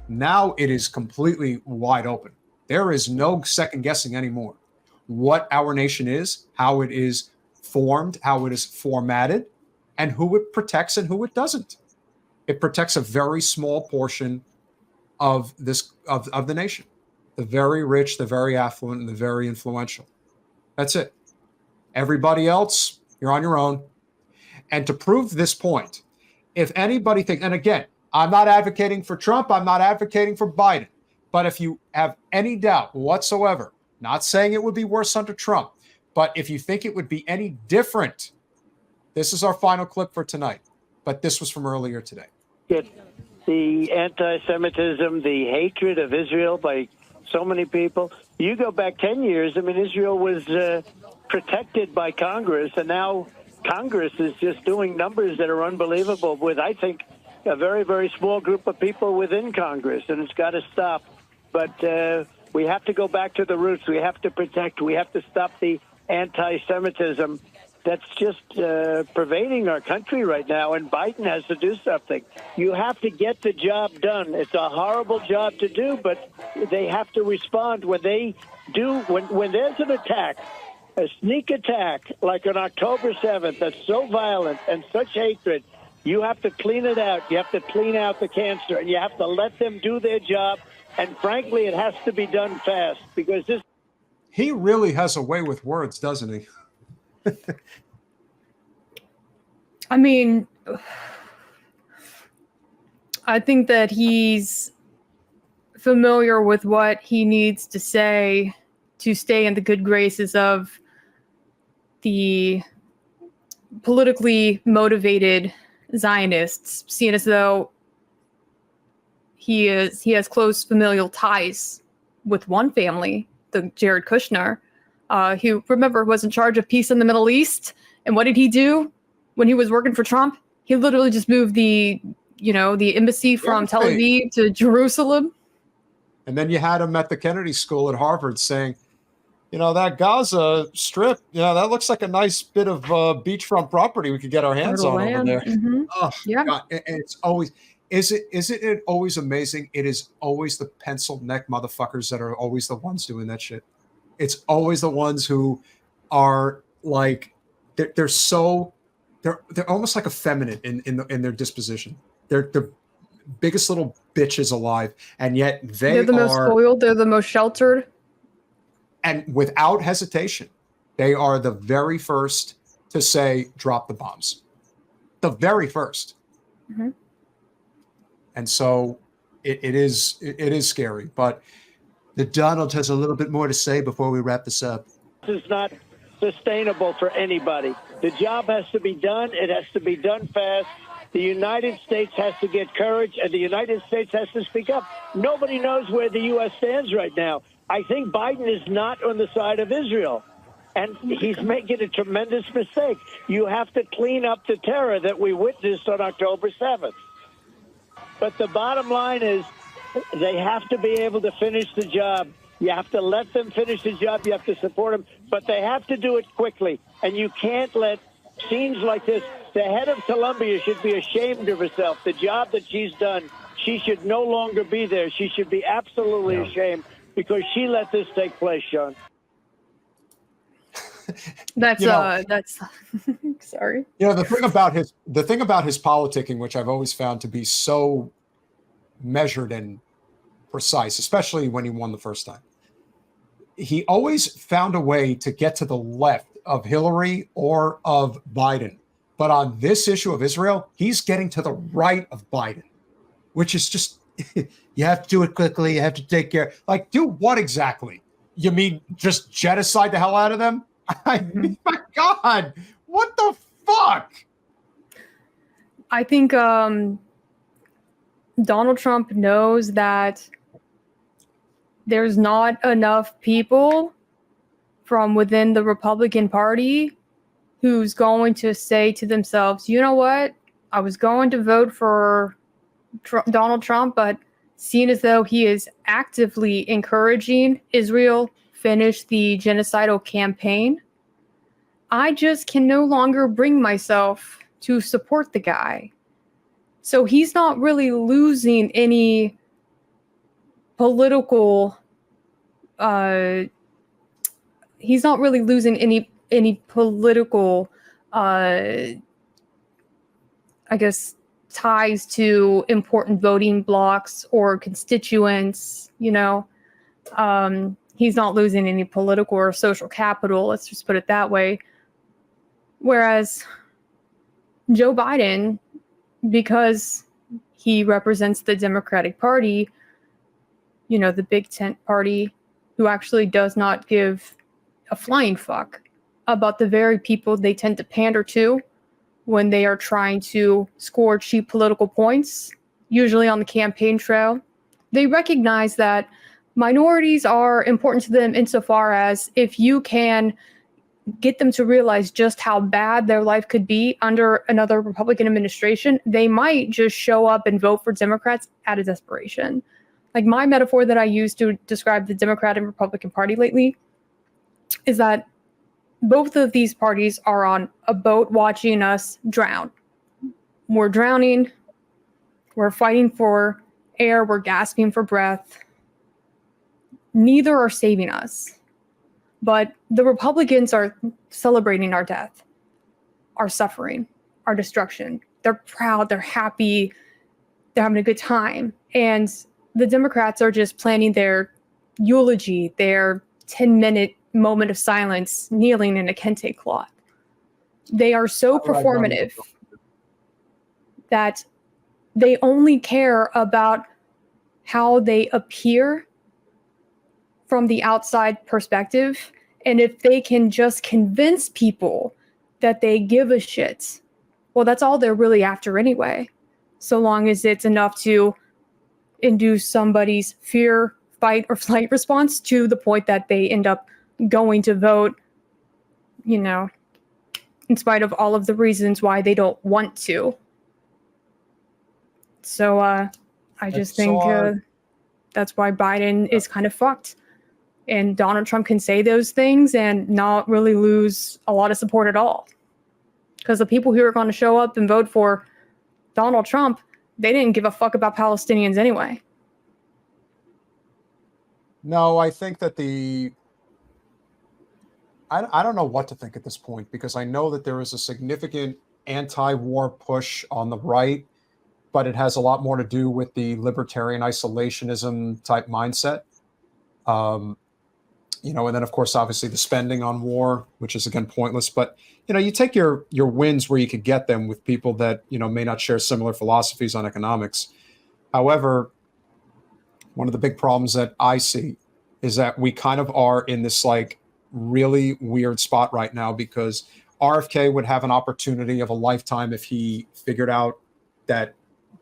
Now it is completely wide open. There is no second guessing anymore what our nation is, how it is formed, how it is formatted, and who it protects and who it doesn't. It protects a very small portion of this of the nation, the very rich, the very affluent, and the very influential. That's it. Everybody else, you're on your own. And to prove this point, if anybody thinks, and again, I'm not advocating for Trump, I'm not advocating for Biden, but if you have any doubt whatsoever, not saying it would be worse under Trump, but if you think it would be any different, this is our final clip for tonight. But this was from earlier today. The anti-Semitism, the hatred of Israel by so many people. You go back 10 years, I mean, Israel was protected by Congress, and now Congress is just doing numbers that are unbelievable with, I think, a very, very small group of people within Congress, and it's got to stop. But we have to go back to the roots. We have to protect. We have to stop the anti-Semitism that's just pervading our country right now, and Biden has to do something. You have to get the job done. It's a horrible job to do, but they have to respond when they do. When there's an attack, a sneak attack like on October 7th that's so violent and such hatred, you have to clean it out. You have to clean out the cancer, and you have to let them do their job. And frankly, it has to be done fast because this. He really has a way with words, doesn't he? I mean, I think that he's familiar with what he needs to say to stay in the good graces of the politically motivated Zionists, seeing as though he has close familial ties with one family, the Jared Kushner, who, remember, was in charge of peace in the Middle East. And what did he do when he was working for Trump? He literally just moved the embassy from Tel Aviv to Jerusalem. And then you had him at the Kennedy School at Harvard saying, that Gaza Strip, that looks like a nice bit of beachfront property we could get our hands on over there. Mm-hmm. Oh, yeah. God. And it's always, isn't it always amazing? It is always the pencil neck motherfuckers that are always the ones doing that shit. It's always the ones who are like, they're almost like effeminate in their disposition. They're the biggest little bitches alive, and yet they're the most spoiled. They're the most sheltered. And without hesitation, they are the very first to say, drop the bombs. The very first. Mm-hmm. And so it is scary. But the Donald has a little bit more to say before we wrap this up. This is not sustainable for anybody. The job has to be done. It has to be done fast. The United States has to get courage, and the United States has to speak up. Nobody knows where the U.S. stands right now. I think Biden is not on the side of Israel, and he's making a tremendous mistake. You have to clean up the terror that we witnessed on October 7th. But the bottom line is they have to be able to finish the job. You have to let them finish the job. You have to support them, but they have to do it quickly. And you can't let scenes like this. The head of Columbia should be ashamed of herself. The job that she's done, she should no longer be there. She should be absolutely ashamed because she let this take place, Sean. That's sorry. The thing about his politicking, which I've always found to be so measured and precise, especially when he won the first time. He always found a way to get to the left of Hillary or of Biden. But on this issue of Israel, he's getting to the right of Biden, which is just, you have to do it quickly. You have to take care. Like, do what exactly? You mean just genocide the hell out of them? I mean, my God, what the fuck? I think Donald Trump knows that there's not enough people from within the Republican Party who's going to say to themselves, you know what, I was going to vote for Donald Trump, but seeing as though he is actively encouraging Israel finish the genocidal campaign, I just can no longer bring myself to support the guy. So he's not really losing any political. He's not really losing any political, I guess, ties to important voting blocks or constituents. You know, he's not losing any political or social capital. Let's just put it that way. Whereas Joe Biden, because he represents the Democratic Party, you know, the big tent party, who actually does not give a flying fuck about the very people they tend to pander to when they are trying to score cheap political points, usually on the campaign trail. They recognize that minorities are important to them insofar as if you can get them to realize just how bad their life could be under another Republican administration, they might just show up and vote for Democrats out of desperation. Like, my metaphor that I use to describe the Democrat and Republican Party lately is that both of these parties are on a boat watching us drown. We're drowning. We're fighting for air. We're gasping for breath. Neither are saving us. But the Republicans are celebrating our death, our suffering, our destruction. They're proud. They're happy. They're having a good time. And the Democrats are just planning their eulogy, their 10-minute moment of silence, kneeling in a kente cloth. They are so performative that they only care about how they appear from the outside perspective. And if they can just convince people that they give a shit, well, that's all they're really after anyway. So long as it's enough to induce somebody's fear, fight, or flight response to the point that they end up going to vote, you know, in spite of all of the reasons why they don't want to. So I just think that's why Biden is kind of fucked. And Donald Trump can say those things and not really lose a lot of support at all. Because the people who are going to show up and vote for Donald Trump, they didn't give a fuck about Palestinians anyway. No, I think that I don't know what to think at this point, because I know that there is a significant anti-war push on the right, but it has a lot more to do with the libertarian isolationism type mindset. You know, and then of course, obviously the spending on war, which is again pointless. But you know, you take your wins where you could get them with people that, you know, may not share similar philosophies on economics. However, one of the big problems that I see is that we kind of are in this like really weird spot right now, because RFK would have an opportunity of a lifetime if he figured out that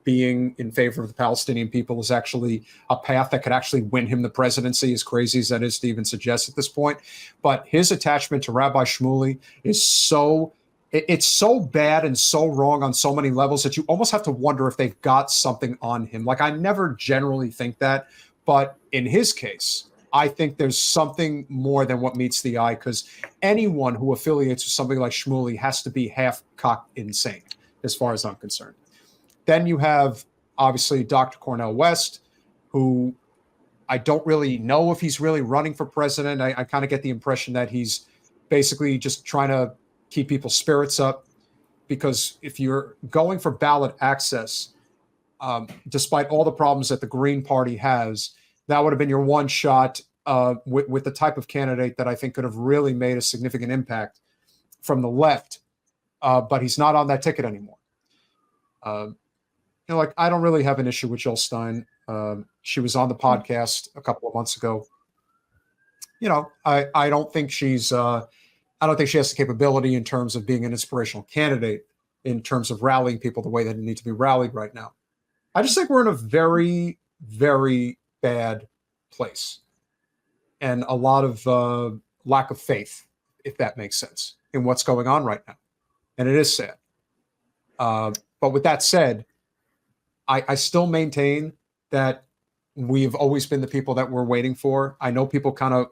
being in favor of the Palestinian people is actually a path that could actually win him the presidency, as crazy as that is to even suggest at this point. But his attachment to Rabbi Shmuley is it's so bad and so wrong on so many levels that you almost have to wonder if they've got something on him. Like, I never generally think that, but in his case, I think there's something more than what meets the eye, because anyone who affiliates with somebody like Shmuley has to be half-cocked insane, as far as I'm concerned. Then you have, obviously, Dr. Cornel West, who I don't really know if he's really running for president. I kind of get the impression that he's basically just trying to keep people's spirits up, because if you're going for ballot access, despite all the problems that the Green Party has, that would have been your one shot with the type of candidate that I think could have really made a significant impact from the left. But he's not on that ticket anymore. You know, like, I don't really have an issue with Jill Stein. She was on the podcast a couple of months ago. You know, I don't think she's I don't think she has the capability in terms of being an inspirational candidate, in terms of rallying people the way that need to be rallied right now. I just think we're in a very, very bad place, and a lot of lack of faith, if that makes sense, in what's going on right now. And it is sad. But with that said, I still maintain that we've always been the people that we're waiting for. I know people kind of,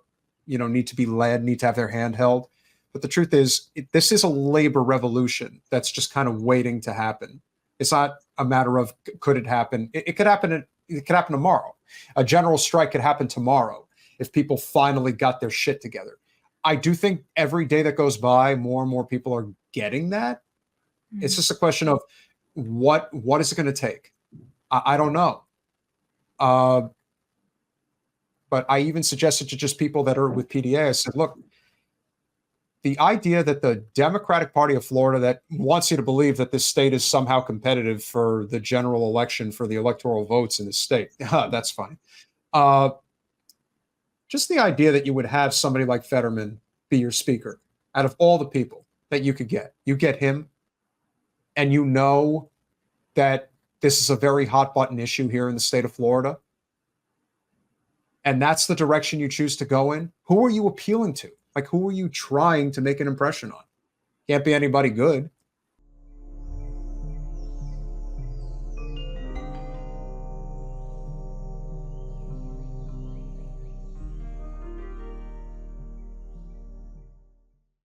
you know, need to be led, need to have their hand held. But the truth is, this is a labor revolution that's just kind of waiting to happen. It's not a matter of could it happen. It could happen at it could happen tomorrow. A general strike could happen tomorrow if people finally got their shit together. I do think every day that goes by, more and more people are getting that. It's just a question of what is it going to take? I don't know. But I even suggested to just people that are with PDA, I said, look, the idea that the Democratic Party of Florida that wants you to believe that this state is somehow competitive for the general election, for the electoral votes in the state, that's fine. Just the idea that you would have somebody like Fetterman be your speaker out of all the people that you could get. You get him, and you know that this is a very hot button issue here in the state of Florida. And that's the direction you choose to go in. Who are you appealing to? Like, who are you trying to make an impression on? Can't be anybody good.